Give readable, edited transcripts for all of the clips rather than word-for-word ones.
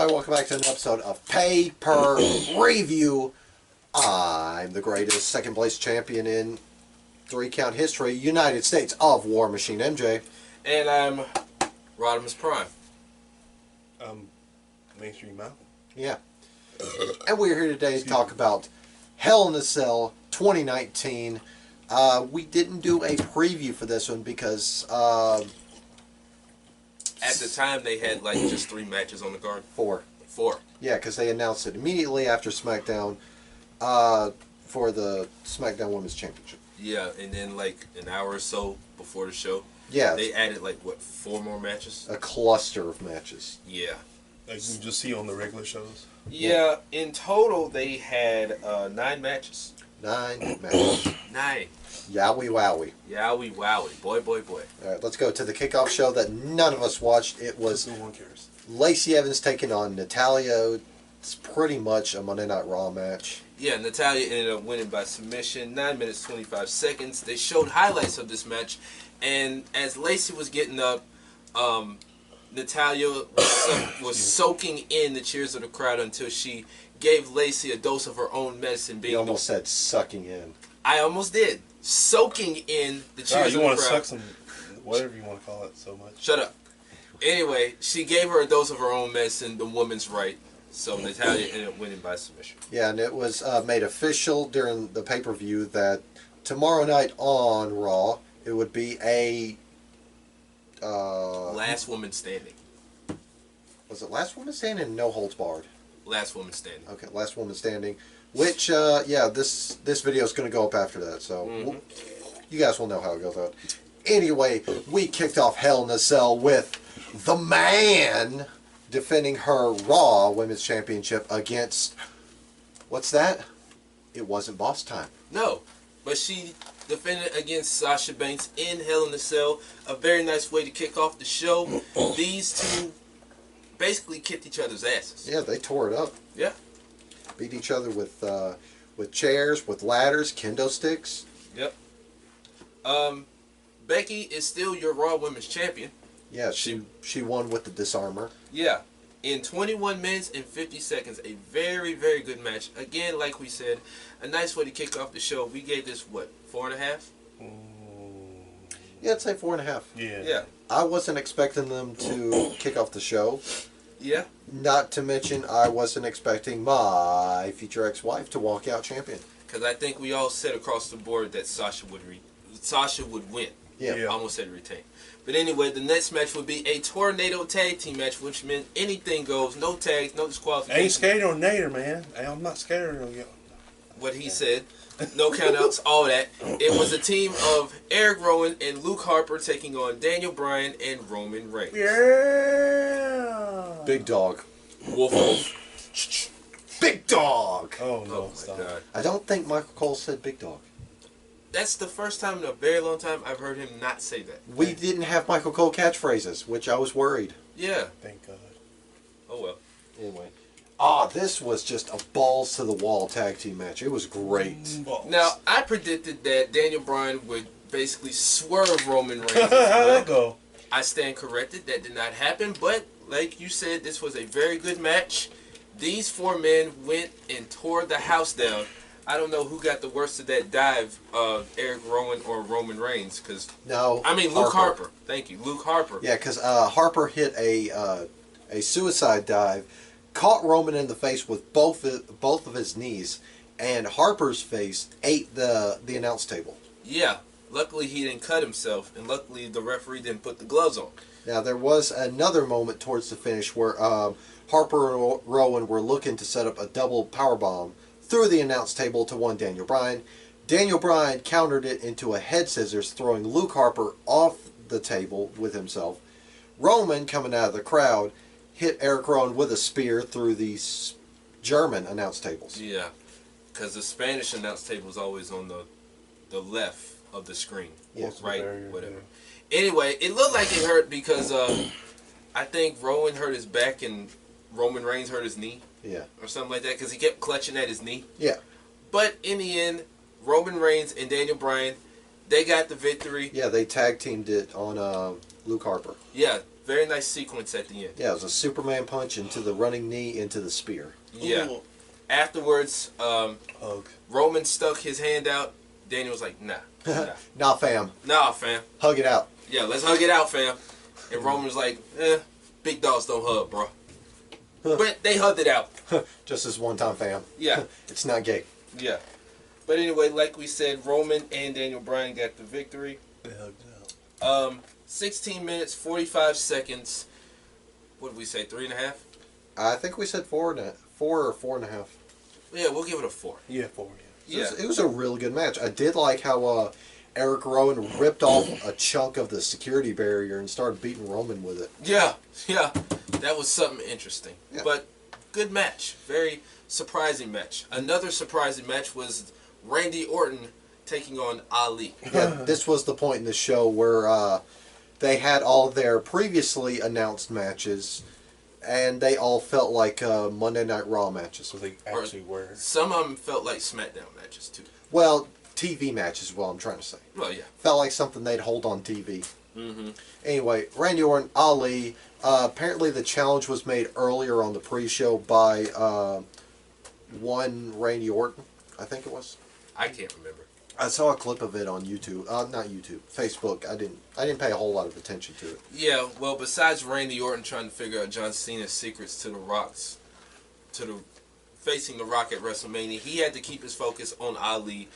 everybody, welcome back to an episode of Pay-Per-Review. I'm the greatest second place champion in 3-count history, United States of War Machine MJ. And I'm Rodimus Prime. Mainstream Malcolm. Yeah. And we're here today to talk about Hell in a Cell 2019. We didn't do a preview for this one because... At the time, they had like just 3 matches on the card. 4. Yeah, because they announced it immediately after SmackDown for the SmackDown Women's Championship. Yeah, and then like an hour or so before the show, yeah, they added like, what, 4 more matches? A cluster of matches. Yeah. Like you just see on the regular shows? Yeah, in total, they had 9 matches. 9 matches. 9. Yowie wowie. Yowie wowie. Boy, boy, boy. Alright, let's go to the kickoff show that none of us watched. It was no one cares. Lacey Evans taking on Natalya. It's pretty much a Monday Night Raw match. Yeah, Natalya ended up winning by submission, 9 minutes, 25 seconds. They showed highlights of this match, and as Lacey was getting up, Natalya was soaking in the cheers of the crowd until she gave Lacey a dose of her own medicine. You almost said sucking in. I almost did. Soaking in the cheers You of want the to crowd. suck some, whatever you want to call it, so much. Shut up. Anyway, she gave her a dose of her own medicine, the woman's right. So Natalya ended up winning by submission. Yeah, and it was made official during the pay-per-view that tomorrow night on Raw, it would be a... last woman standing. Was it Last Woman Standing? No Holds Barred. Last woman standing. Okay, Last Woman Standing. Which, yeah, this video is going to go up after that, so you guys will know how it goes out. Anyway, we kicked off Hell in a Cell with the man defending her Raw Women's Championship against, what's that? It wasn't Boss Time. No, but she defended against Sasha Banks in Hell in a Cell. A very nice way to kick off the show. These two basically kicked each other's asses. Yeah, they tore it up. Yeah. Beat each other with chairs, with ladders, kendo sticks. Yep. Becky is still your Raw Women's Champion. Yeah, she won with the disarmer. Yeah. In 21 minutes and 50 seconds, a very, very good match. Again, like we said, a nice way to kick off the show. We gave this, what, 4.5? Yeah, I'd say 4.5. Yeah. Yeah. I wasn't expecting them to kick off the show. Yeah. Not to mention, I wasn't expecting my future ex-wife to walk out champion. Because I think we all said across the board that Sasha would win. Yeah. Yeah. Almost said retain. But anyway, the next match would be a tornado tag team match, which meant anything goes, no tags, no disqualification. I ain't scared of Nader, man. I'm not scared of you. What he said, no countouts, all that. It was a team of Eric Rowan and Luke Harper taking on Daniel Bryan and Roman Reigns. Yeah. Big dog. Wolf, wolf. Big dog! Oh, no. Oh my Stop. God. I don't think Michael Cole said big dog. That's the first time in a very long time I've heard him not say that. We didn't have Michael Cole catchphrases, which I was worried. Yeah. Thank God. Mm. Oh well. Anyway. This was just a balls to the wall tag team match. It was great. Balls. Now, I predicted that Daniel Bryan would basically swerve Roman Reigns. How'd that go? I stand corrected. That did not happen. But, like you said, this was a very good match. These 4 men went and tore the house down. I don't know who got the worst of that dive, Eric Rowan or Roman Reigns. No. Luke Harper. Thank you. Luke Harper. Yeah, because Harper hit a suicide dive, caught Roman in the face with both of his knees, and Harper's face ate the announce table. Yeah. Luckily, he didn't cut himself, and luckily the referee didn't put the gloves on. Now, there was another moment towards the finish where Harper and Rowan were looking to set up a double powerbomb through the announce table to one Daniel Bryan. Daniel Bryan countered it into a head scissors, throwing Luke Harper off the table with himself. Roman, coming out of the crowd, hit Eric Rowan with a spear through these German announce tables. Yeah, because the Spanish announce table is always on the left of the screen. Yes. Right, Barrier, whatever. yeah. Anyway, it looked like it hurt because I think Rowan hurt his back and Roman Reigns hurt his knee. Yeah. Or something like that because he kept clutching at his knee. Yeah. But in the end, Roman Reigns and Daniel Bryan, they got the victory. Yeah, they tag teamed it on Luke Harper. Yeah, Very nice sequence at the end. Yeah, it was a Superman punch into the running knee into the spear. Yeah. Ooh. Afterwards, Hug. Roman stuck his hand out. Daniel was like, nah. Nah, fam. Nah, fam. Hug it out. Yeah, let's hug it out, fam. And Roman was like, big dogs don't hug, bro. But they hugged it out. Just this one time, fam. Yeah. It's not gay. Yeah. But anyway, like we said, Roman and Daniel Bryan got the victory. They hugged it out. 16 minutes, 45 seconds. What did we say, 3.5? I think we said 4 or 4.5. Yeah, we'll give it a 4. Yeah, 4. Yeah. It was a really good match. I did like how Eric Rowan ripped off a chunk of the security barrier and started beating Roman with it. Yeah. That was something interesting. Yeah. But good match. Very surprising match. Another surprising match was Randy Orton taking on Ali. Yeah, this was the point in the show where they had all their previously announced matches, and they all felt like Monday Night Raw matches. So they actually were. Some of them felt like SmackDown matches, too. Well, TV matches is what I'm trying to say. Well, yeah. Felt like something they'd hold on TV. Mm-hmm. Anyway, Randy Orton, Ali. Apparently the challenge was made earlier on the pre-show by one Randy Orton, I think it was. I can't remember. I saw a clip of it on YouTube. Not YouTube, Facebook. I didn't pay a whole lot of attention to it. Yeah, well, besides Randy Orton trying to figure out John Cena's secrets to facing The Rock at WrestleMania, he had to keep his focus on Ali.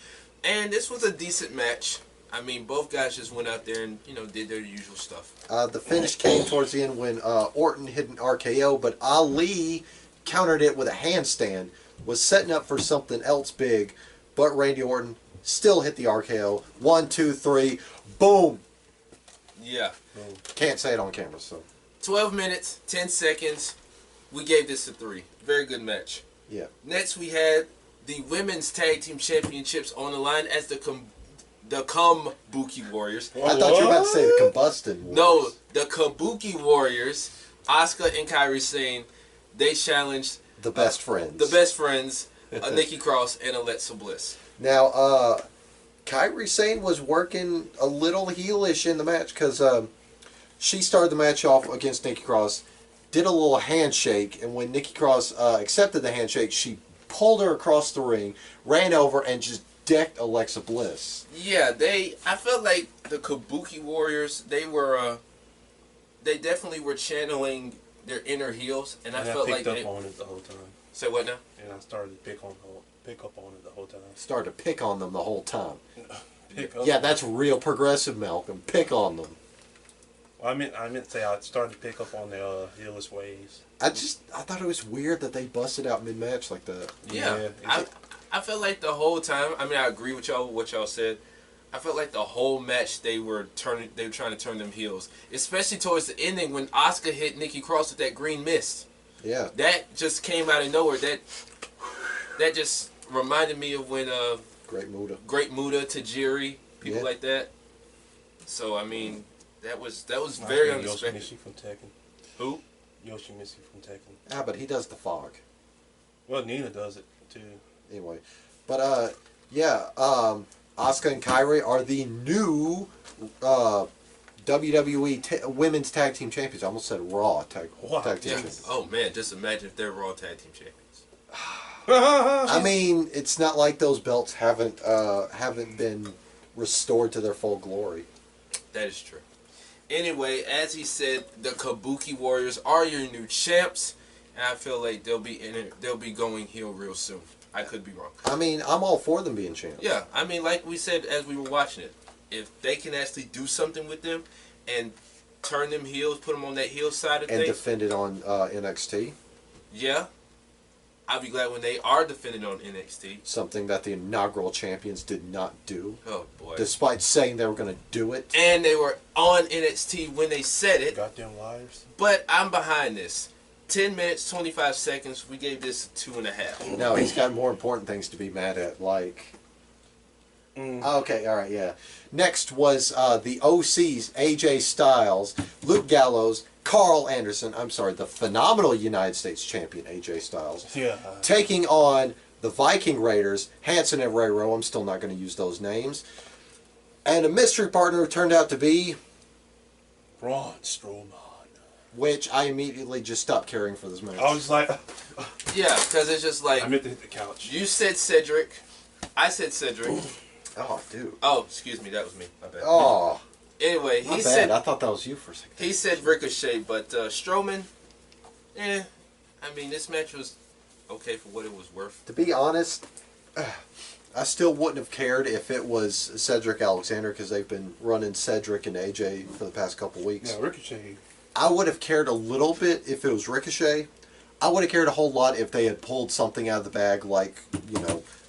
And this was a decent match. I mean, both guys just went out there and, did their usual stuff. The finish came towards the end when Orton hit an RKO, but Ali countered it with a handstand, was setting up for something else big, but Randy Orton still hit the RKO. 1, 2, 3, boom! Yeah. Can't say it on camera, so. 12 minutes, 10 seconds. We gave this a 3. Very good match. Yeah. Next, we had the Women's Tag Team Championships on the line as the Kabuki Warriors. I thought you were about to say the Combustion Warriors. No, the Kabuki Warriors, Asuka and Kairi Sane, they challenged The best friends. the best friends, Nikki Cross and Alexa Bliss. Now, Kairi Sane was working a little heelish in the match because she started the match off against Nikki Cross, did a little handshake, and when Nikki Cross accepted the handshake, she pulled her across the ring, ran over, and just decked Alexa Bliss. Yeah, I felt like the Kabuki Warriors, they definitely were channeling their inner heels, and I felt like I picked up on it the whole time. Say what now? And I started to pick up on it the whole time. Started to pick on them the whole time. Pick up. Yeah, that's real progressive, Malcolm. Pick on them. Well, I meant to say I started to pick up on the heelless ways. I thought it was weird that they busted out mid-match like that. Yeah. I felt like the whole time, I mean, I agree with y'all, what y'all said. I felt like the whole match they were trying to turn them heels. Especially towards the ending when Asuka hit Nikki Cross with that green mist. Yeah. That just came out of nowhere. That just reminded me of when Great Muta, Tajiri, people Yeah. like that. So I mean, that was very unexpected. Yoshimitsu from Tekken. Who? Yoshimitsu from Tekken. Ah, but he does the fog. Well, Nina does it too. Anyway. But, Asuka and Kairi are the new WWE Women's Tag Team Champions. I almost said Raw Tag Team Yeah. Champions. Oh man, just imagine if they're Raw Tag Team Champions. I mean, it's not like those belts haven't been restored to their full glory. That is true. Anyway, as he said, the Kabuki Warriors are your new champs, and I feel like they'll be going heel real soon. I could be wrong. I mean, I'm all for them being champs. Yeah, I mean, like we said as we were watching it, if they can actually do something with them and turn them heels, put them on that heel side of And things, defend it on NXT. yeah, I'll be glad when they are defended on NXT. Something that the inaugural champions did not do. Oh boy! Despite saying they were going to do it. And they were on NXT when they said it. Goddamn liars. But I'm behind this. 10 minutes, 25 seconds. We gave this a 2.5. No, he's got more important things to be mad at, like... Okay, alright, yeah. Next was the OCs, AJ Styles, Luke Gallows, Carl Anderson, the phenomenal United States champion, AJ Styles, Yeah. taking on the Viking Raiders, Hanson and Rayro. I'm still not going to use those names. And a mystery partner turned out to be... Braun Strowman. which I immediately just stopped caring for this match. I was like, Yeah, because it's just like I meant to hit the couch. you said Cedric, I said Cedric. Oh, dude. Oh, excuse me, that was me. My bad. Oh, Anyway, my he bad. said I thought that was you for a second. he said Ricochet, but Strowman, I mean, this match was okay for what it was worth. To be honest, I still wouldn't have cared if it was Cedric Alexander because they've been running Cedric and AJ for the past couple weeks. Yeah, Ricochet. I would have cared a little bit if it was Ricochet. I would have cared a whole lot if they had pulled something out of the bag like,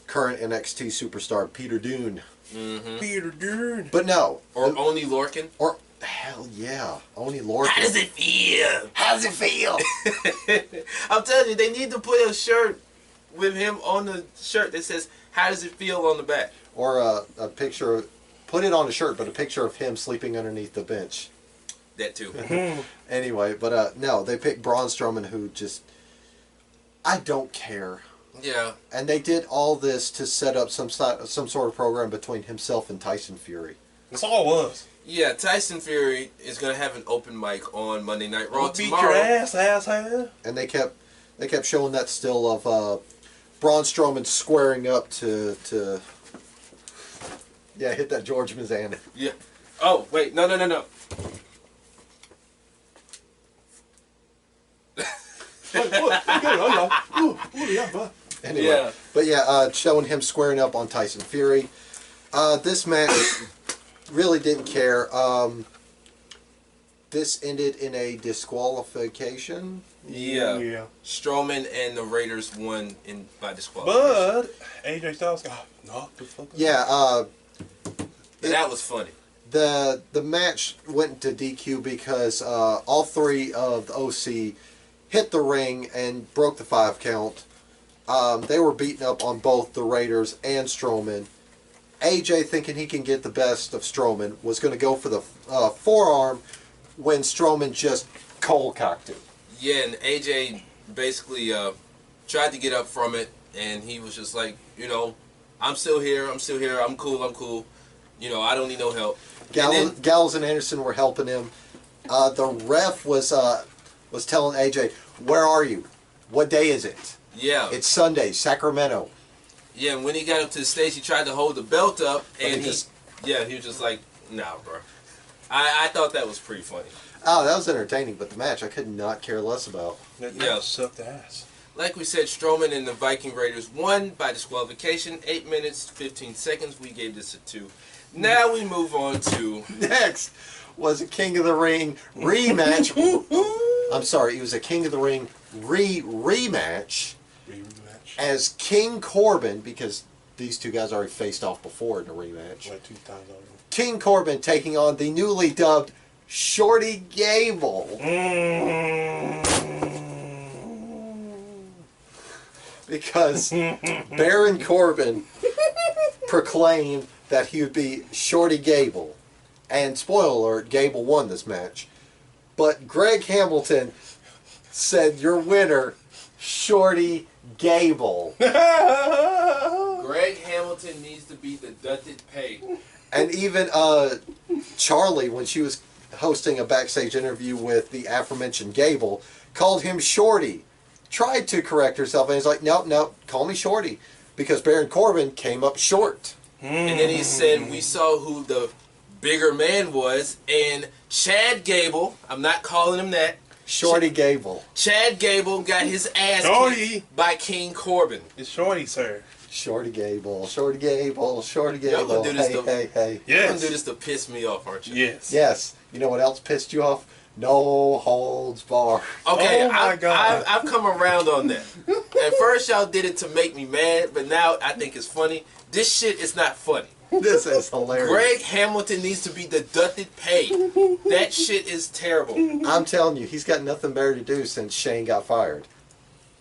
current NXT superstar Peter Dune. Mm-hmm. Peter Dune. But no. Or Oni Lorcan. Or, hell yeah, Oni Lorcan. How does it feel? How does it feel? I'm telling you, they need to put a shirt with him on the shirt that says, "How does it feel?" on the back. Or a picture, put it on a shirt, but a picture of him sleeping underneath the bench. That too. Anyway, but no, they picked Braun Strowman, who just, I don't care. Yeah. And they did all this to set up some sort of program between himself and Tyson Fury. That's all it was. Yeah, Tyson Fury is going to have an open mic on Monday Night Raw Beat tomorrow. your ass, asshole. And they kept showing that still of Braun Strowman squaring up to hit that George Mizan. Yeah. Oh, wait. No. Anyway, Yeah. but showing him squaring up on Tyson Fury. This match really didn't care. This ended in a disqualification. Yeah. Strowman and the Raiders won by disqualification. But AJ Styles got knocked the fuck out. Yeah, That was funny. the match went to DQ because all three of the OC hit the ring and broke the 5 count. They were beating up on both the Raiders and Strowman. AJ, thinking he can get the best of Strowman, was going to go for the forearm when Strowman just cold-cocked it. Yeah, and AJ basically tried to get up from it, and he was just like, I'm still here, I'm cool. I don't need no help. Gallows and Anderson were helping him. The ref was telling AJ, "Where are you? What day is it? Yeah. It's Sunday, Sacramento." Yeah, and when he got up to the stage, he tried to hold the belt up, and he was he just like, nah, bro. I thought that was pretty funny. Oh, that was entertaining, but the match I could not care less about. That Yeah. sucked ass. Like we said, Strowman and the Viking Raiders won by disqualification, 8 minutes, 15 seconds. We gave this a 2. Now we move on to... Next was a King of the Ring rematch. I'm sorry, it was a King of the Ring rematch as King Corbin, because these two guys already faced off before in a rematch. Like 2 times already. King Corbin taking on the newly dubbed Shorty Gable. Because Baron Corbin proclaimed that he would be Shorty Gable. And spoiler alert, Gable won this match. But Greg Hamilton said, "Your winner, Shorty Gable." Greg Hamilton needs to be deducted pay. And even Charlie, when she was hosting a backstage interview with the aforementioned Gable, called him Shorty. Tried to correct herself, and he's like, "No, call me Shorty," because Baron Corbin came up short. And then he said, we saw who the bigger man was, and Chad Gable, I'm not calling him that. Shorty Gable. Chad Gable got his ass Shorty. kicked by King Corbin. It's Shorty, sir. Shorty Gable. Shorty Gable. Shorty Y'all Gable. gonna do this Hey, to- hey, hey. You're Yes. gonna do this to piss me off, aren't you? Yes. Yes. You know what else pissed you off? No holds barred. Okay, Oh my God. I've come around on that. At first, y'all did it to make me mad, but now I think it's funny. This shit is not funny. This is hilarious. Greg Hamilton needs to be deducted pay. That shit is terrible. I'm telling you, he's got nothing better to do since Shane got fired.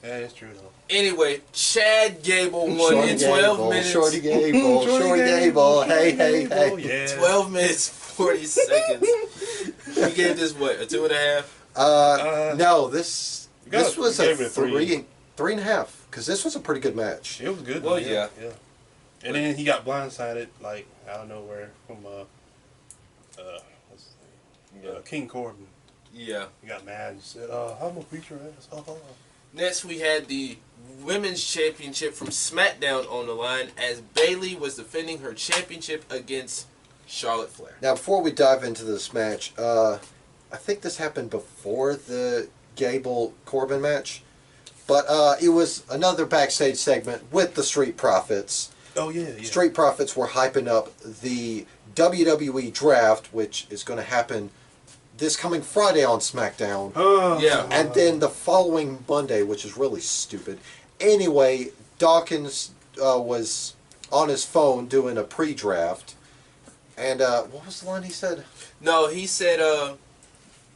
That is true, though. Anyway, Chad Gable won Shorty in 12 Gable, minutes. Shorty Gable. Shorty Gable. Hey, hey, hey. Oh, yeah. 12 minutes, 40 seconds. We gave this, what, a 2.5? No, this was we a gave it a 3. 3.5, because this was a pretty good match. It was good. Well, though, yeah. And then he got blindsided, like, out of nowhere from, what's his name? King Corbin. Yeah. He got mad and said, I'm gonna beat your ass. Next, we had the Women's Championship from SmackDown on the line as Bayley was defending her championship against Charlotte Flair. Now, before we dive into this match, I think this happened before the Gable-Corbin match, but it was another backstage segment with the Street Profits. Oh, yeah, yeah. Street Profits were hyping up the WWE Draft, which is going to happen this coming Friday on SmackDown. Yeah. And then the following Monday, which is really stupid. Anyway, Dawkins was on his phone doing a pre-draft. And what was the line he said? No, he said,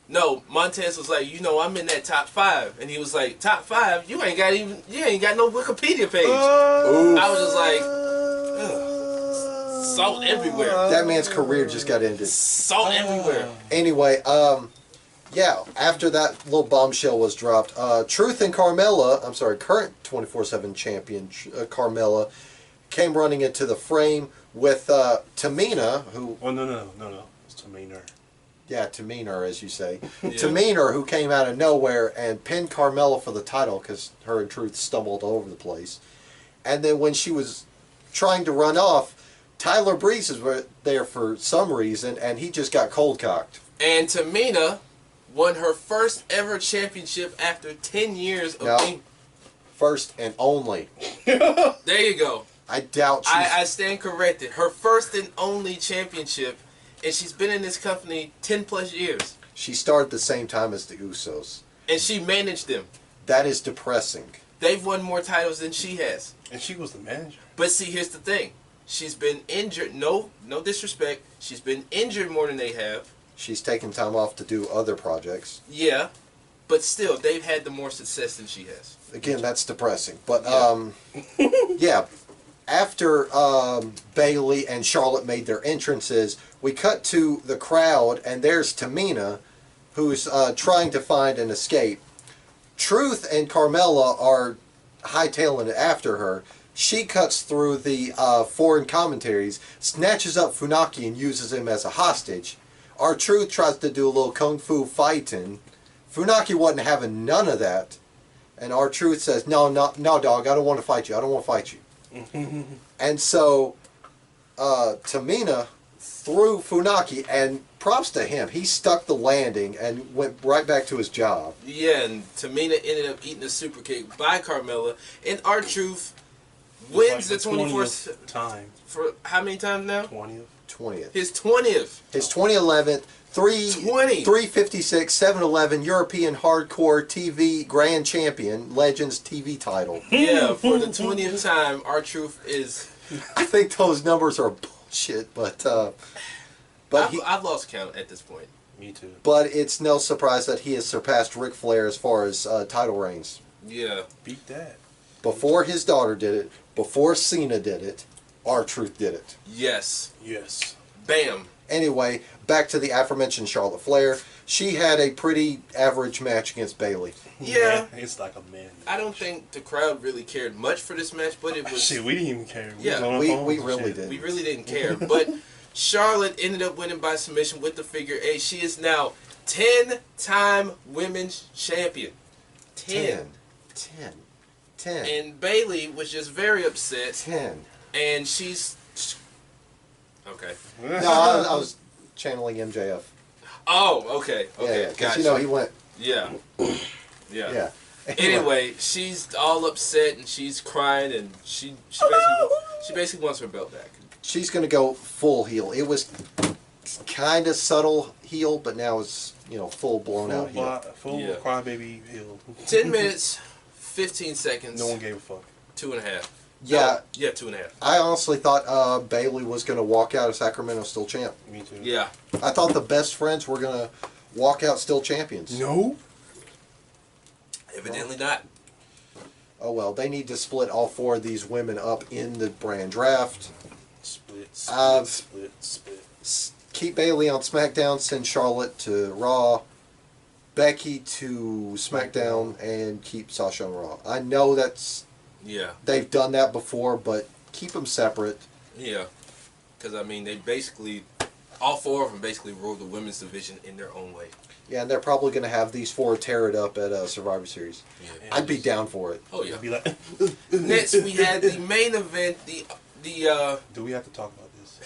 no, Montez was like, I'm in that top 5. And he was like, top 5? You ain't got no Wikipedia page. I was just like, ugh. Salt everywhere. That man's career just got ended. Salt everywhere. Anyway, yeah, after that little bombshell was dropped, Truth and Carmella, current 24/7 champion Carmella, came running into the frame with Tamina, who... Oh, no. It's Tamina. Yeah, Tamina, as you say. Yeah. Tamina, who came out of nowhere and pinned Carmella for the title because her and Truth stumbled all over the place. And then when she was trying to run off, Tyler Breeze was there for some reason, and he just got cold-cocked. And Tamina won her first ever championship after 10 years of being... First and only. There you go. I doubt she's... I stand corrected. Her first and only championship, and she's been in this company 10 plus years. She started the same time as the Usos. And she managed them. That is depressing. They've won more titles than she has. And she was the manager. But see, here's the thing. She's been injured. No disrespect. She's been injured more than they have. She's taken time off to do other projects. Yeah. But still, they've had the more success than she has. Again, that's depressing. But, Yeah. yeah. After Bayley and Charlotte made their entrances, we cut to the crowd, and there's Tamina, who's trying to find an escape. Truth and Carmella are hightailing it after her. She cuts through the foreign commentaries, snatches up Funaki and uses him as a hostage. R-Truth tries to do a little kung fu fighting. Funaki wasn't having none of that. And R-Truth says, no, dog, I don't want to fight you. I don't want to fight you. And so Tamina threw Funaki, and props to him. He stuck the landing and went right back to his job. Yeah, and Tamina ended up eating a super kick by Carmella. And R-Truth wins the 24th time. For how many times now? 20th. His 20th. His 2011th, 356, 711 European Hardcore TV Grand Champion, Legends TV title. Yeah, for the 20th time, R-Truth is... I think those numbers are bullshit, but I've lost count at this point. Me too. But it's no surprise that he has surpassed Ric Flair as far as title reigns. Yeah. Beat that. Before his daughter did it, before Cena did it, R-Truth did it. Yes. Yes. Bam. Anyway, back to the aforementioned Charlotte Flair. She had a pretty average match against Bayley. Yeah. It's like a man. I don't think the crowd really cared much for this match, but it was... Shit, we didn't even care. Yeah, was on our we phones and really shit. did. We really didn't care. But Charlotte ended up winning by submission with the figure 8. She is now 10-time women's champion. 10. 10. And Bayley was just very upset. 10. And she's... Okay. No, I was channeling MJF. Oh, okay. Okay, Yeah, because gotcha. he went... Yeah. Yeah. Anyway, she's all upset and she's crying and she basically wants her belt back. She's going to go full heel. It was kind of subtle heel, but now it's, full blown out heel. Full Yeah. crybaby heel. 10 minutes, 15 seconds. No one gave a fuck. 2.5. Yeah. Yeah, 2.5. I honestly thought Bayley was going to walk out as Sacramento still champ. Me too. Yeah. I thought the best friends were going to walk out still champions. No. Evidently not. Oh well, they need to split all 4 of these women up in the brand draft. Split. Keep Bayley on SmackDown, send Charlotte to Raw, Becky to SmackDown, and keep Sasha on Raw. I know they've done that before, but keep them separate. Yeah. Because, they basically all 4 of them basically ruled the women's division in their own way. Yeah, and they're probably going to have these 4 tear it up at Survivor Series. Yeah. I'd be down for it. Oh yeah. Be like, Next we had the main event. do we have to talk about this?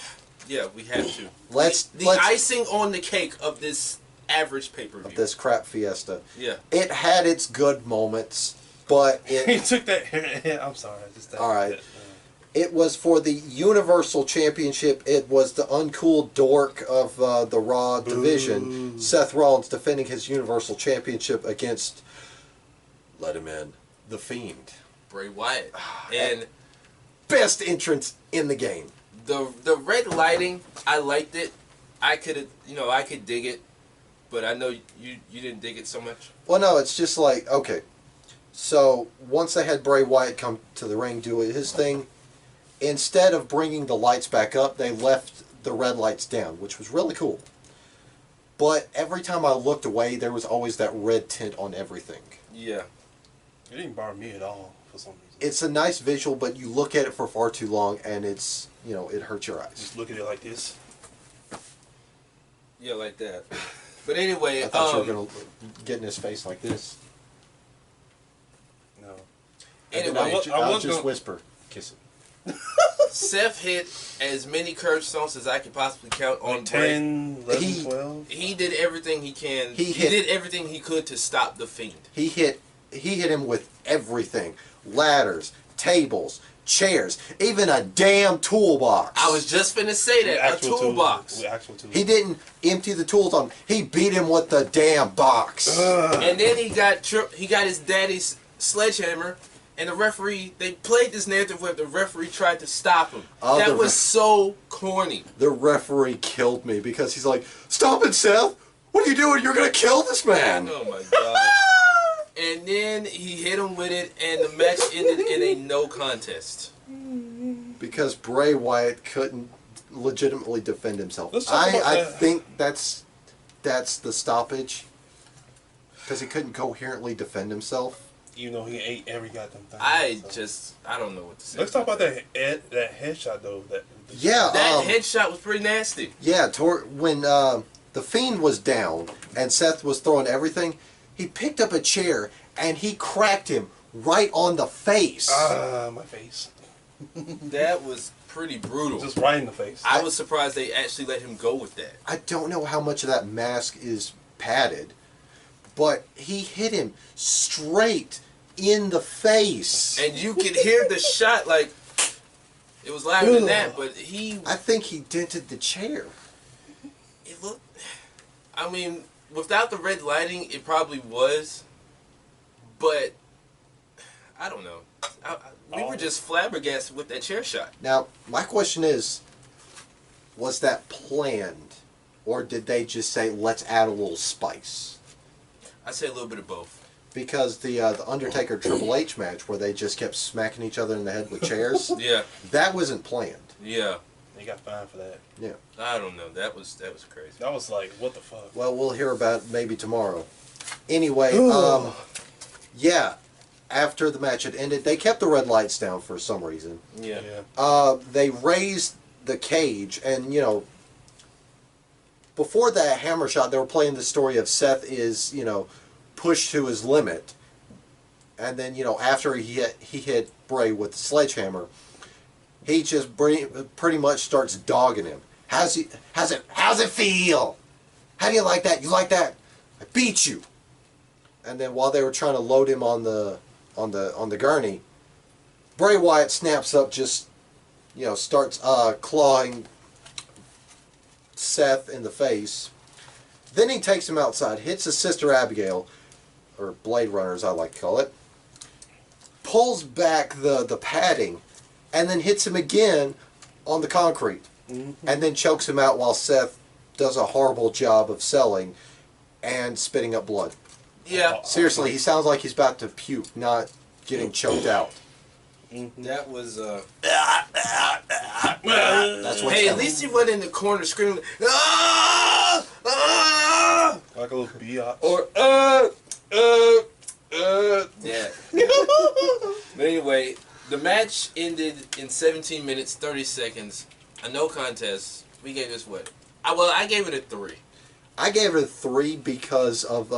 Yeah, we have to. Let's icing on the cake of this average pay-per-view. this crap fiesta. Yeah. It had its good moments, but He it took that. I'm sorry. all right. It was for the Universal Championship. It was the uncool dork of the Raw division, Seth Rollins, defending his Universal Championship against, let him in, The Fiend. Bray Wyatt. And Best entrance in the game. the red lighting, I liked it. I could dig it, but I know you didn't dig it so much. Well, no, it's just like, okay. So once they had Bray Wyatt come to the ring, do his thing, instead of bringing the lights back up, they left the red lights down, which was really cool. But every time I looked away, there was always that red tint on everything. Yeah. It didn't bother me at all for some reason. It's a nice visual, but you look at it for far too long, and it's, it hurts your eyes. Just look at it like this. Yeah, like that. But anyway, I thought you were going to get in his face like this. No. Anyway, And then I would was just gonna- whisper, kiss it. Seth hit as many curb stomps as I could possibly count on Like Bray. 10, 11, He- 12. He did everything he can. He He hit- did everything he could to stop the Fiend. He hit him with everything. Ladders, tables, chairs, even a damn toolbox. I was just finna say that. A Actual toolbox. With actual tools. He didn't empty the tools on him. He beat him with the damn box. And then he got his daddy's sledgehammer, and the referee, they played this narrative where the referee tried to stop him. Oh, that the was so corny. The referee killed me because he's like, "Stop it, Seth! What are you doing? You're gonna kill this man!" Oh my god. And then he hit him with it, and the match ended in a no contest. Because Bray Wyatt couldn't legitimately defend himself. Let's talk about I that. think that's the stoppage. Because he couldn't coherently defend himself. Even though he ate every goddamn thing. I so. don't know what to say. Let's talk about that headshot though. Yeah. That headshot was pretty nasty. Yeah, when the Fiend was down and Seth was throwing everything, he picked up a chair and he cracked him right on the face. My face. That was pretty brutal. Just right in the face. I was surprised they actually let him go with that. I don't know how much of that mask is padded, but he hit him straight in the face. And you could hear the shot, like, it was louder than that, but I think he dented the chair. it looked, I mean, without the red lighting, it probably was, but, I don't know. We were just flabbergasted with that chair shot. Now, my question is, was that planned, or did they just say, let's add a little spice? I'd say a little bit of both. Because the Undertaker Triple H match, where they just kept smacking each other in the head with chairs, Yeah, that wasn't planned. yeah. They got fined for that. Yeah. I don't know. That was crazy. That was like, what the fuck? Well, we'll hear about it maybe tomorrow. Anyway, yeah. After the match had ended, they kept the red lights down for some reason. Yeah. They raised the cage, and before that hammer shot, they were playing the story of Seth is pushed to his limit, and then after he hit Bray with the sledgehammer, he just pretty much starts dogging him. How's it feel? How do you like that? You like that? I beat you. And then while they were trying to load him on the gurney, Bray Wyatt snaps up, just starts clawing Seth in the face. Then he takes him outside, hits his sister Abigail, or Blade Runner as I like to call it, pulls back the padding, and then hits him again on the concrete, and then chokes him out while Seth does a horrible job of selling and spitting up blood. Yeah. Seriously, he sounds like he's about to puke, not getting choked out. That was That's what. Hey, at least he went in the corner screaming, "Ah! Ah!" Like a little biatch. Or yeah. But anyway, the match ended in 17 minutes 30 seconds. A no contest. We gave this what? I gave it a 3. I gave it a 3 because of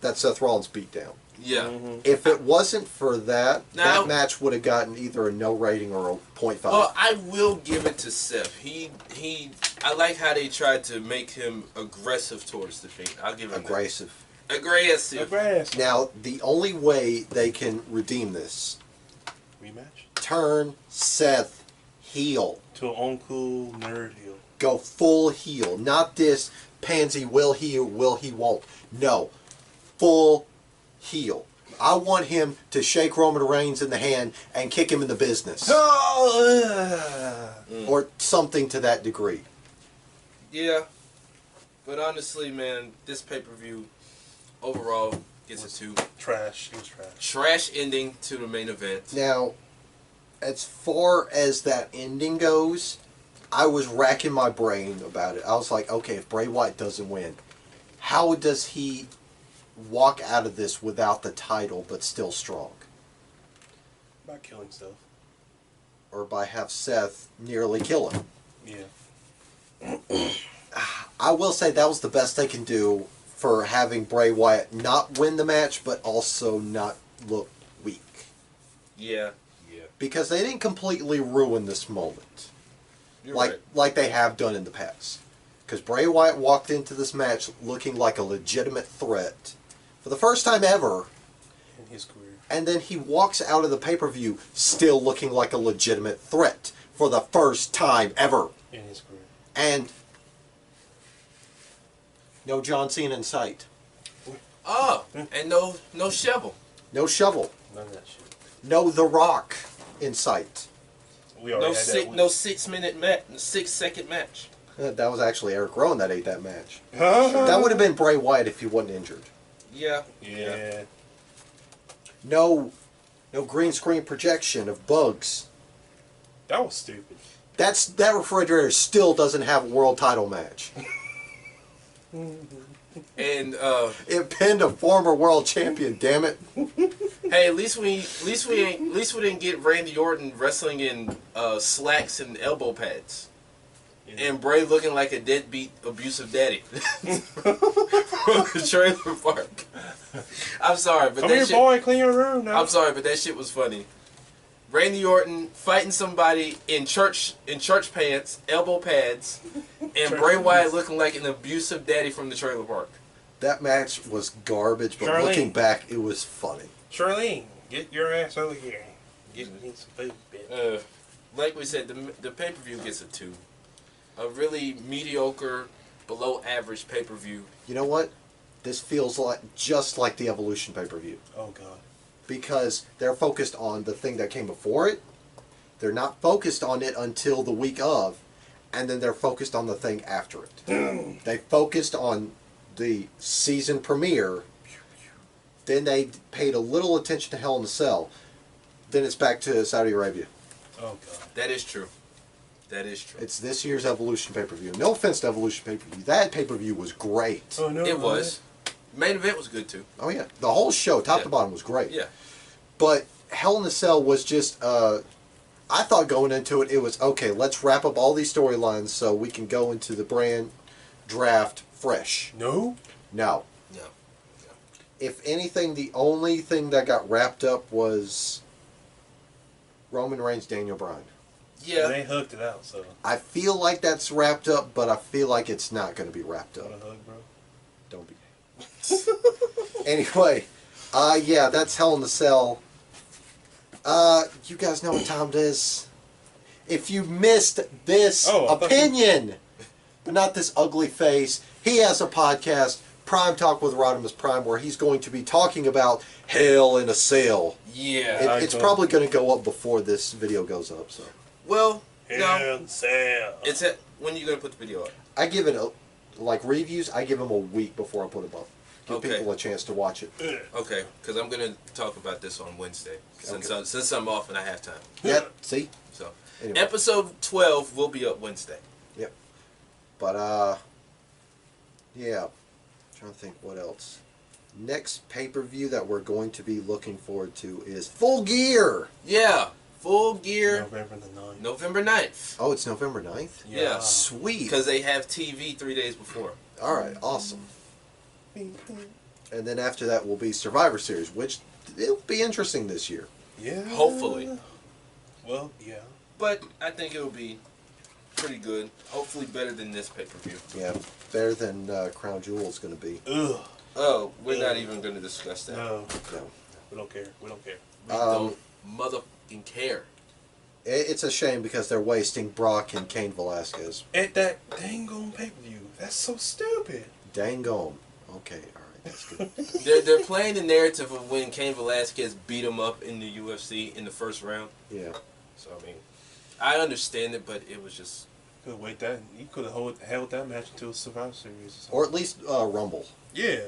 that Seth Rollins beatdown. Yeah. If it wasn't for that, Now, that match would have gotten either a no rating or a 0.5. Well, I will give it to Seth. I like how they tried to make him aggressive towards the Fiend. I'll give him Aggressive. that. Aggressive. Now, the only way they can redeem this, Rematch? turn Seth heel. To an uncool nerd heel. Go full heel. Not this pansy will he or will he won't. No. Full heel. I want him to shake Roman Reigns in the hand and kick him in the business. Or something to that degree. Yeah. But honestly, man, this pay-per-view overall gets a 2. Trash. It was trash. Trash ending to the main event. Now, as far as that ending goes, I was racking my brain about it. I was like, okay, if Bray Wyatt doesn't win, how does he walk out of this without the title but still strong? By killing stuff. Or by have Seth nearly kill him? Yeah. I will say that was the best they can do for having Bray Wyatt not win the match but also not look weak. Yeah. Because they didn't completely ruin this moment. You're like right. like they have done in the past. Because Bray Wyatt walked into this match looking like a legitimate threat for the first time ever. In his career. And then he walks out of the pay-per-view still looking like a legitimate threat for the first time ever. In his career. And no John Cena in sight. Oh, and no shovel. No shovel. None of that shit. No The Rock in sight. We already had that. No 6-minute match, 6-second match. That was actually Eric Rowan that ate that match. That would have been Bray Wyatt if he wasn't injured. Yeah. Yeah. No green screen projection of bugs. That was stupid. That refrigerator still doesn't have a world title match. And It pinned a former world champion. Damn it! hey, at least we didn't get Randy Orton wrestling in slacks and elbow pads. Yeah. And Bray looking like a deadbeat, abusive daddy from the trailer park. I'm sorry, but Come that here, shit. boy, clean your room now. I'm sorry, but that shit was funny. Randy Orton fighting somebody in church pants, elbow pads, and Bray Wyatt looking like an abusive daddy from the trailer park. That match was garbage, but Charlene. looking back, it was funny. Charlene, get your ass over here. Get me some food, bitch. Like we said, the pay-per-view gets a 2. A really mediocre, below average pay-per-view. You know what? This feels just like the Evolution pay-per-view. Oh, God. Because they're focused on the thing that came before it. They're not focused on it until the week of. And then they're focused on the thing after it. They focused on the season premiere. Then they paid a little attention to Hell in a Cell. Then it's back to Saudi Arabia. Oh, God. That is true. That is true. It's this year's Evolution pay-per-view. No offense to Evolution pay-per-view. That pay-per-view was great. Oh, no. It was. Main event was good too. Oh, yeah. The whole show, top Yeah. to bottom, was great. Yeah. But Hell in a Cell was just, I thought going into it, it was, okay, let's wrap up all these storylines so we can go into the brand draft fresh. No? No. No. If anything, the only thing that got wrapped up was Roman Reigns, Daniel Bryan. Yeah. They hooked it out, so. I feel like that's wrapped up, but I feel like it's not going to be wrapped up. Want a hug, bro? Don't be. Anyway, yeah, that's Hell in a Cell. You guys know what time it is. If you missed this opinion, but not this ugly face, he has a podcast, Prime Talk with Rodimus Prime, where he's going to be talking about Hell in a Cell. Yeah. It's probably going to go up before this video goes up. So Well, Hell no. in a Cell. It's at when you gonna put the video up? I give it like reviews. I give them a week before I put them up. Give Okay. people a chance to watch it. Okay, because I'm gonna talk about this on Wednesday since I'm off and I have time. Yep. See. So Anyway. episode 12 will be up Wednesday. Yep. But yeah. Trying to think what else. Next pay-per-view that we're going to be looking forward to is Full Gear. Yeah. Full Gear November the 9th. November 9th. Oh, it's November 9th? Yeah. Sweet. Because they have TV 3 days before. All right, awesome. And then after that will be Survivor Series, which it'll be interesting this year. Yeah. Hopefully. Well, yeah. But I think it'll be pretty good. Hopefully better than this pay-per-view. Yeah, better than Crown Jewel is going to be. Ugh. Oh, we're not even going to discuss that. No. No. We don't care. We don't care. We don't motherfucking care. It's a shame because they're wasting Brock and Cain Velasquez. At that dang on pay-per-view. That's so stupid. Dangone. Okay, all right, that's good. They're playing the narrative of when Cain Velasquez beat him up in the UFC in the first round. Yeah. So, I mean, I understand it, but it was just... Could wait that. You could have held that match until Survivor Series. Or at least Rumble. Yeah.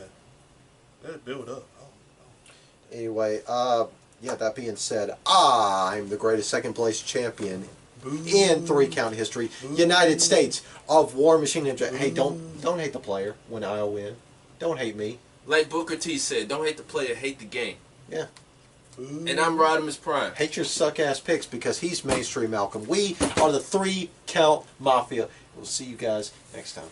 Let it build up. Anyway, yeah, that being said, I'm the greatest second place champion Boo. in 3-count history. Boo. United States of War Machine Ninja. Hey, don't hate the player when I win. Don't hate me. Like Booker T said, don't hate the player, hate the game. Yeah. Boo. And I'm Rodimus Prime. Hate your suck-ass picks because he's mainstream Malcolm. We are the 3-count Mafia. We'll see you guys next time.